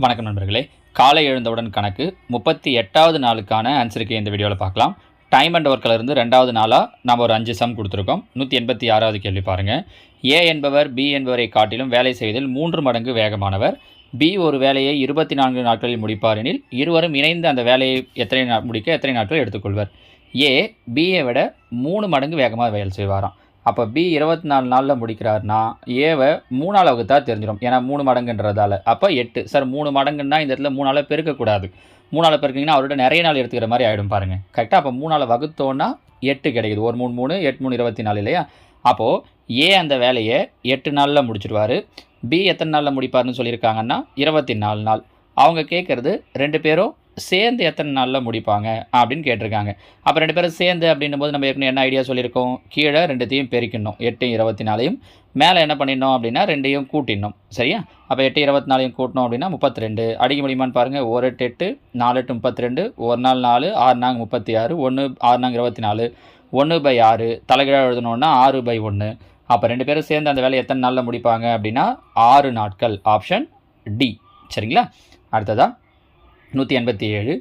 வணக்கம் நண்பர்களே. காலை எழுந்தவுடன் கணக்கு 38வது நாளுக்கான ஆன்சருக்கு இந்த வீடியோவில் பார்க்கலாம். டைம் அண்ட் ஒர்க்கிலிருந்து 2வது நாளாக நம்ம ஒரு 5 சம் கொடுத்துருக்கோம். 186வது கேள்வி பாருங்கள். ஏ என்பவர் பி என்பவரை காட்டிலும் வேலை செய்வதில் 3 மடங்கு வேகமானவர். பி ஒரு வேலையை 24 நாட்களில் முடிப்பார் எனில் இருவரும் இணைந்து அந்த வேலையை எத்தனை நாட்கள் எடுத்துக்கொள்வர். ஏ பியை விட 3 மடங்கு வேகமாக வேலை செய்வாராம். அப்போ பி 24 நாளில் முடிக்கிறாருன்னா ஏவை 3ஆல் வகுத்தா தெரிஞ்சிடும். ஏன்னா 3 மடங்குன்றதால. அப்போ 8. சார் 3 மடங்குன்னா இந்த இடத்துல 3ஆல் பெருக்கக்கூடாது. 3ஆல் பெருக்கிங்கன்னா அவரோட நிறைய நாள் எடுத்துக்கிற மாதிரி ஆகிடும் பாருங்கள். கரெக்டாக அப்போ 3ஆல் வகுத்தோன்னா 8 கிடைக்குது. 1 3 3 8 3 24 இல்லையா? அப்போது ஏ அந்த வேலையை 8 நாளில் முடிச்சிடுவார். பி எத்தனை நாளில் முடிப்பார்னு சொல்லியிருக்காங்கன்னா 24 நாள். அவங்க கேட்குறது 2 பேரும் சேர்ந்து எத்தனை நாளில் முடிப்பாங்க அப்படின்னு கேட்டிருக்காங்க. அப்போ 2 பேரும் சேர்ந்து அப்படின்னும் போது நம்ம ஏற்கனவே என்ன ஐடியா சொல்லியிருக்கோம், கீழே 2த்தையும் பெருக்கிடணும். 8 24 மேலே என்ன பண்ணிடணும் அப்படின்னா 2ஐயும் கூட்டிடணும். சரியா? அப்போ 8 24 கூட்டணும் அப்படின்னா 32. அடிக்க முடியுமான்னு பாருங்கள். 1 8 8 4 8 32, 1 4 4 6 4 36, 1 6 4 24, 1/6 தலைகீழாக எழுதணுன்னா 6/1. அப்போ 2 பேரும் சேர்ந்து அந்த வேலையை எத்தனை நாளில் முடிப்பாங்க அப்படின்னா 6 நாட்கள். Option D. சரிங்களா? அடுத்ததாக 187.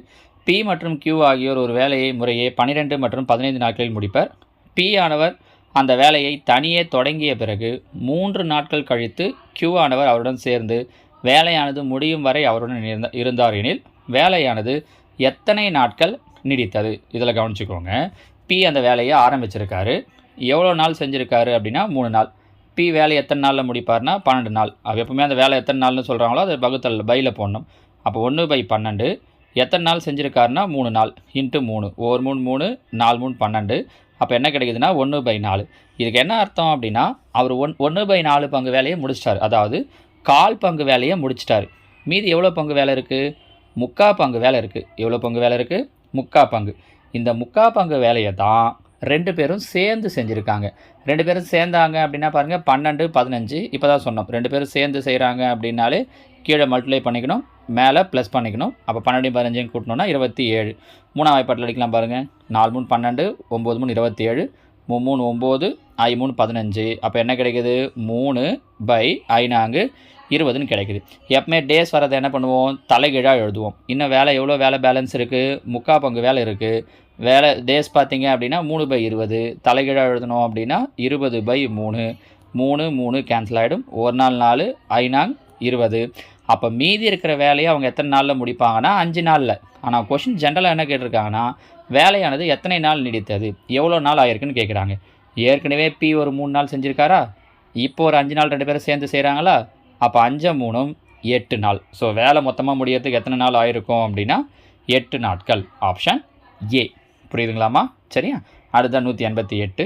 பி மற்றும் கியூ ஆகியோர் ஒரு வேலையை முறையே 12 மற்றும் 15 நாட்களில் முடிப்பர். பி ஆனவர் அந்த வேலையை தனியே தொடங்கிய பிறகு 3 நாட்கள் கழித்து கியூ ஆனவர் அவருடன் சேர்ந்து வேலையானது முடியும் வரை அவருடன் இருந்தார் எனில் வேலையானது எத்தனை நாட்கள் நீடித்தது? இதில் கவனிச்சுக்கோங்க. பி அந்த வேலையை ஆரம்பிச்சிருக்காரு. எவ்வளோ நாள் செஞ்சுருக்காரு அப்படின்னா 3 நாள். பி வேலை எத்தனை நாளில் முடிப்பார்னா 12 நாள். அது எப்பவுமே அந்த வேலை எத்தனை நாள்னு சொல்கிறாங்களோ அதை வகுத்தல் பையில் போடணும். அப்போ 1/12 எத்தனை நாள் செஞ்சுருக்காருன்னா 3 நாள் இன்ட்டு 3, 1 3 3 4 3 12. அப்போ என்ன கிடைக்குதுன்னா 1/4. இதுக்கு என்ன அர்த்தம் அப்படின்னா அவர் 1/4 பங்கு வேலையை முடிச்சிட்டார். அதாவது 1/4 பங்கு வேலையை முடிச்சிட்டார். மீதி எவ்வளோ பங்கு வேலை இருக்குது? 3/4 பங்கு வேலை இருக்குது. எவ்வளோ பங்கு வேலை இருக்குது? 3/4 பங்கு. இந்த 3/4 பங்கு வேலையை தான் 2 பேரும் சேர்ந்து செஞ்சுருக்காங்க. 2 பேரும் சேர்ந்தாங்க அப்படின்னா பாருங்கள் 12 15. இப்போ தான் சொன்னோம் 2 பேரும் சேர்ந்து செய்கிறாங்க அப்படின்னாலே கீழே மல்டிப்ளை பண்ணிக்கணும், மேலே ப்ளஸ் பண்ணிக்கணும். அப்போ 12 15 கூட்டணும்னா 27. 3ஆம் வாய்ப்பாட்டில் அடிக்கலாம் பாருங்கள். 4 3 12, 9 3 27, 3 3 9, 5 3 15. அப்போ என்ன கிடைக்குது? 3/5 20ன்னு கிடைக்குது. எப்பவுமே டேஸ் வரதை என்ன பண்ணுவோம்? தலைகீழாக எழுதுவோம். இன்னும் வேலை எவ்வளோ வேலை பேலன்ஸ் இருக்குது? 3/4 பங்கு வேலை இருக்குது. வேலை டேஸ் பார்த்தீங்க அப்படின்னா 3/20. தலைகீழாக எழுதணும் அப்படின்னா 20/3. 3 3 கேன்சல் ஆகிடும். 1 4 4 5 20. அப்போ மீதி இருக்கிற வேலையை அவங்க எத்தனை நாளில் முடிப்பாங்கன்னா 5 நாளில். ஆனால் கொஷின் ஜென்ரலாக என்ன கேட்டிருக்காங்கன்னா வேலையானது எத்தனை நாள் நீடித்தது, எவ்வளோ நாள் ஆயிருக்குன்னு கேட்குறாங்க. ஏற்கனவே பி ஒரு 3 நாள் செஞ்சுருக்காரா? இப்போ ஒரு 5 நாள் 2 பேரும் சேர்ந்து செய்கிறாங்களா? அப்போ 5 3 8 நாள். ஸோ வேலை மொத்தமாக முடியறதுக்கு எத்தனை நாள் ஆயிருக்கும் அப்படின்னா 8 நாட்கள். Option A. புரியுதுங்களாமா? சரியா? அடுத்த 188.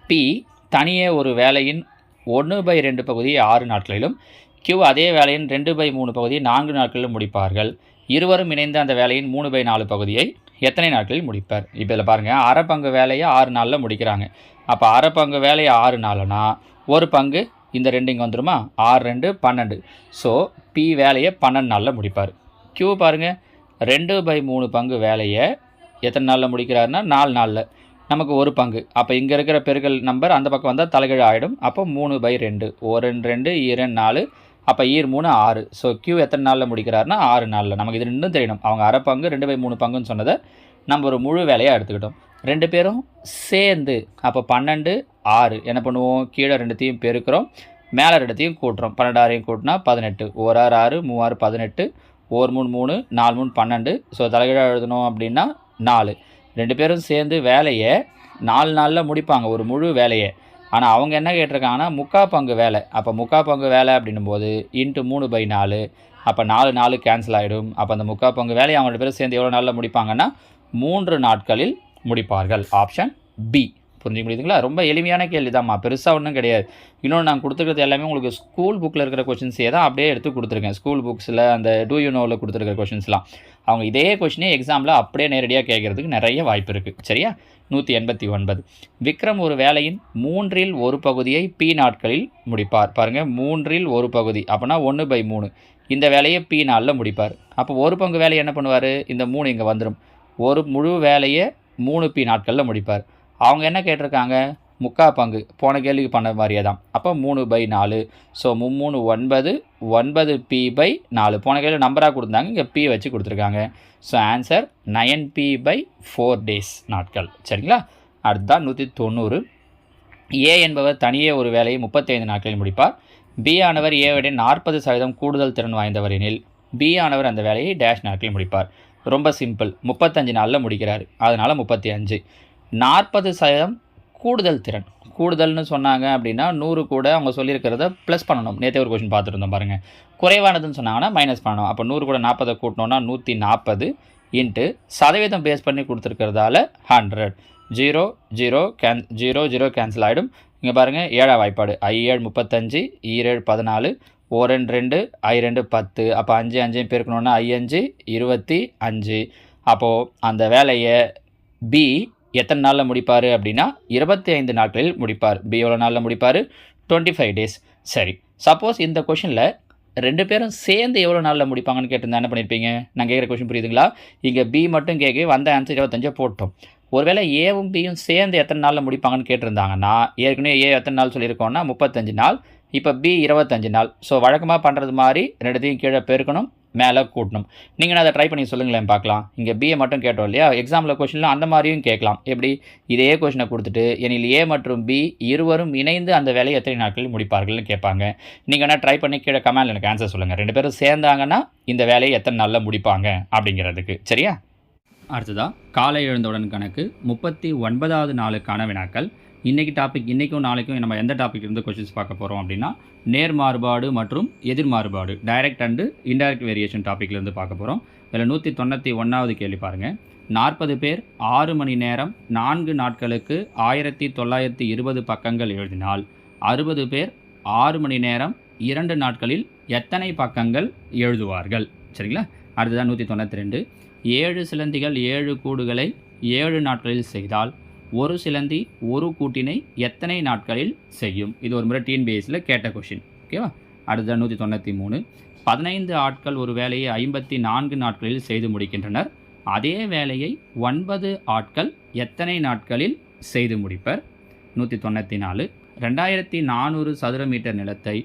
பி தனியே ஒரு வேலையின் 1/2 பகுதியை 6 நாட்களிலும் கியூ அதே வேலையின் 2/3 பகுதியை 4 நாட்களிலும் முடிப்பார்கள். இருவரும் இணைந்து அந்த வேலையின் 3/4 பகுதியை எத்தனை நாட்களில் முடிப்பார்? இப்போ இதில் பாருங்கள், அரை பங்கு வேலையை 6 நாளில் முடிக்கிறாங்க. அப்போ அரை பங்கு வேலையை 6 நாள்னா ஒரு பங்கு இந்த 2 இங்கே வந்துடுமா? 6 2 12. ஸோ பி வேலையை 12 நாளில் முடிப்பார். கியூ பாருங்கள், 2/3 பங்கு வேலையை எத்தனை நாளில் முடிக்கிறாருன்னா 4 நாளில். நமக்கு ஒரு பங்கு. அப்போ இங்கே இருக்கிற பெருக்கல் நம்பர் அந்த பக்கம் வந்தால் தலைகீழ் ஆகிடும். அப்போ 3/2. 1 2 2 4. அப்போ 3 6. ஸோ கியூ எத்தனை நாளில் முடிக்கிறாருன்னா 6 நாளில். நமக்கு இது ரெண்டும் தெரியணும். அவங்க அரை பங்கு 2/3 பங்குன்னு சொன்னதை நம்ம ஒரு முழு வேலையாக எடுத்துக்கிட்டோம். 2 பேரும் சேர்ந்து அப்போ 12 6 என்ன பண்ணுவோம்? கீழே 2த்தையும் பெருக்கிறோம், மேலே 2த்தையும் கூட்டுறோம். 12 கூட்டினா 18. 1 6 6 3 6 18, 1 3 3 4 3 12. ஸோ தலைகீழாக எழுதணும் அப்படின்னா 4. 2 பேரும் சேர்ந்து வேலையை 4 நாளில் முடிப்பாங்க, ஒரு முழு வேலையை. ஆனால் அவங்க என்ன கேட்டிருக்காங்கன்னா 3/4 பங்கு வேலை. அப்போ 3/4 பங்கு வேலை அப்படின்னும் போது இன்ட்டு 3/4. அப்போ 4 4 கேன்சல் ஆகிடும். அப்போ அந்த 3/4 பங்கு வேலையை அவங்க 2 பேரும் சேர்ந்து எவ்வளோ நாளில் முடிப்பாங்கன்னா 3 நாட்களில் முடிப்பார்கள். Option B. புரிஞ்சுக்க முடியுதுங்களா? ரொம்ப எளிமையான கேள்வி தான்மா, பெருசாக ஒன்றும் கிடையாது. இன்னொன்று நான் கொடுத்துருக்கிறது எல்லாமே உங்களுக்கு ஸ்கூல் புக்கில் இருக்கிற கொஷின்ஸே தான் அப்படியே எடுத்து கொடுத்துருக்கேன். ஸ்கூல் புக்ஸில் அந்த டூ யூ நோவில் கொடுத்துருக்கிற கொஷின்ஸ்லாம் அவங்க இதே கொஷினே எக்ஸாமில் அப்படியே நேரடியாக கேட்குறதுக்கு நிறைய வாய்ப்பு இருக்குது. சரியா? 189. விக்ரம் ஒரு வேலையின் 3இல் 1 பகுதியை பி நாட்களில் முடிப்பார். பாருங்கள், 3இல் 1 பகுதி அப்படின்னா 1/3. இந்த வேலையை பி நாளில் முடிப்பார். அப்போ ஒரு பங்கு வேலையை என்ன பண்ணுவார்? இந்த 3 இங்கே வந்துடும். ஒரு முழு வேலையை 3 பி நாட்களில் முடிப்பார். அவங்க என்ன கேட்டிருக்காங்க? முக்கால் பங்கு போன கேள்விக்கு பண்ண மாதிரியே தான். அப்போ 3/4. So 3 9 9p/4. போன கேள்வி நம்பராக கொடுத்தாங்க, இங்கே p வச்சு கொடுத்துருக்காங்க. ஸோ ஆன்சர் 9p/4 days, நாட்கள். சரிங்களா? அடுத்ததான் 190. ஏ என்பவர் தனியே ஒரு வேலையை 35 நாட்களில் முடிப்பார். பி ஆனவர் ஏ விட 40% கூடுதல் திறன் வாய்ந்தவர் எனில் பி ஆனவர் அந்த வேலையை டேஷ் நாட்களில் முடிப்பார். ரொம்ப சிம்பிள், 35 நாளில் முடிக்கிறார், அதனால் 35. 40% கூடுதல் திறன். கூடுதல்னு சொன்னாங்க அப்படின்னா 100 கூட அவங்க சொல்லியிருக்கிறத ப்ளஸ் பண்ணணும். நேற்றே ஒரு கொஷின் பார்த்துருந்தோம் பாருங்கள். குறைவானதுன்னு சொன்னாங்கன்னா மைனஸ் பண்ணணும். அப்போ 100 கூட 40 கூட்டணும்னா 140 இன்ட்டு சதவீதம் பேஸ் பண்ணி கொடுத்துருக்கிறதால 100. 0 0 கேன்சல் ஆகிடும். இங்கே பாருங்கள், 7ஆம் வாய்ப்பாடு. I7 35, E7 14, O2 2, I2 10. அப்போ 5 5 பெருக்கணுன்னா I5 25. அப்போது அந்த வேலையை பி எத்தனை நாளில் முடிப்பார் அப்படின்னா 25 நாட்களில் முடிப்பார். பி எவ்வளோ நாளில் முடிப்பார்? 25 days. சரி, சப்போஸ் இந்த கொஷினில் 2 பேரும் சேர்ந்து எவ்வளோ நாளில் முடிப்பாங்கன்னு கேட்டிருந்தா என்ன பண்ணியிருப்பீங்க? நான் கேட்குற கொஷின் புரியுதுங்களா? இங்கே பி மட்டும் கேட்க வந்த ஆன்சர் 25 போட்டோம். ஒருவேளை ஏவும் பியும் சேர்ந்து எத்தனை நாளில் முடிப்பாங்கன்னு கேட்டிருந்தாங்கன்னா, ஏற்கனவே ஏ எத்தனை நாள் சொல்லியிருக்கோன்னா 35 நாள், இப்போ பி 25 நாள். ஸோ வழக்கமாக பண்ணுறது மாதிரி ரெண்டுத்தையும் கீழே பெருக்கணும், மேலே கூட்டணும். நீங்கள் அதை ட்ரை பண்ணி சொல்லுங்களேன் பார்க்கலாம். இங்கே பிஏ மட்டும் கேட்டோம் இல்லையா? எக்ஸாமில் கொஷினில் அந்த மாதிரியும் கேட்கலாம். எப்படி? இதே கொஷினை கொடுத்துட்டு எனில் ஏ மற்றும் பி இருவரும் இணைந்து அந்த வேலையை எத்தனை நாட்களில் முடிப்பார்கள்னு கேட்பாங்க. நீங்கள் என்ன ட்ரை பண்ணி கீழே கமெண்டில் எனக்கு ஆன்சர் சொல்லுங்கள். 2 பேரும் சேர்ந்தாங்கன்னா இந்த வேலையை எத்தனை நாளில் முடிப்பாங்க அப்படிங்கிறதுக்கு. சரியா? அடுத்ததாக காலை எழுந்தவுடன் கணக்கு 39வது நாளுக்கான வினாக்கள். இன்றைக்கி டாபிக், இன்றைக்கும் நாளைக்கும் நம்ம எந்த டாபிக் இருந்து கொஷின்ஸ் பார்க்க போகிறோம் அப்படின்னா நேர் மாறுபாடு மற்றும் எதிர் மாறுபாடு, டைரக்ட் அண்டு இன்டைரக்ட் வேரியேஷன் டாப்பிக்லேருந்து பார்க்க போகிறோம். இதில் 191வது கேள்வி பாருங்கள். 40 பேர் 6 மணி நேரம் 4 நாட்களுக்கு 1920 பக்கங்கள் எழுதினால் 60 பேர் 6 மணி நேரம் 2 நாட்களில் எத்தனை பக்கங்கள் எழுதுவார்கள்? சரிங்களா? அடுத்ததான் 192. 7 சிலந்திகள் 7 கூடுகளை 7 நாட்களில் செய்தால் ஒரு சிலந்தி ஒரு கூட்டினை எத்தனை நாட்களில் செய்யும்? இது ஒரு முறை டிஎன்பிஎஸ்சியில் கேட்ட கொஷின். ஓகேவா? அடுத்த 193. 15 ஆட்கள் ஒரு வேலையை 54 நாட்களில் செய்து முடிக்கின்றனர். அதே வேலையை 9 ஆட்கள் எத்தனை நாட்களில் செய்து முடிப்பர்? 194. 2400 சதுர மீட்டர் நிலத்தை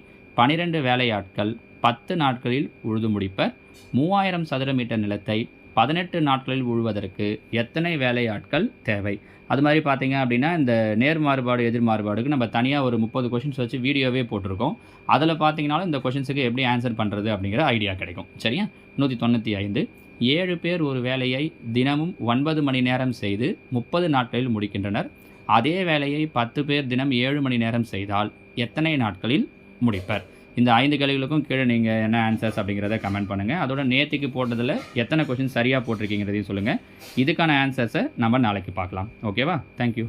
12 வேலையாட்கள் 10 நாட்களில் உழுது முடிப்பர். 3000 சதுர மீட்டர் நிலத்தை 18 நாட்களில் உழுவதற்கு எத்தனை வேலையாட்கள் தேவை? அது மாதிரி பார்த்தீங்க அப்படின்னா இந்த நேர் மாறுபாடு எதிர் மாறுபாடுக்கு நம்ம தனியாக ஒரு 30 கொஷின்ஸ் வச்சு வீடியோவே போட்டிருக்கோம். அதில் பார்த்தீங்கன்னாலும் இந்த கொஷின்ஸுக்கு எப்படி ஆன்சர் பண்ணுறது அப்படிங்கிற ஐடியா கிடைக்கும். சரியா? 195. 7 பேர் ஒரு வேலையை தினமும் 9 மணி நேரம் செய்து 30 நாட்களில் முடிக்கின்றனர். அதே வேலையை 10 பேர் தினம் 7 மணி நேரம் செய்தால் எத்தனை நாட்களில் முடிப்பர்? இந்த 5 கேள்விகளுக்கும் கீழே நீங்கள் என்ன ஆன்சர்ஸ் அப்படிங்கிறத கமெண்ட் பண்ணுங்கள். அதோட நேற்றுக்கு போட்டதில் எத்தனை கொஷின் சரியாக போட்டிருக்கீங்கிறதையும் சொல்லுங்கள். இதுக்கான ஆன்சர்ஸை நம்ம நாளைக்கு பார்க்கலாம். ஓகேவா? தேங்க்யூ.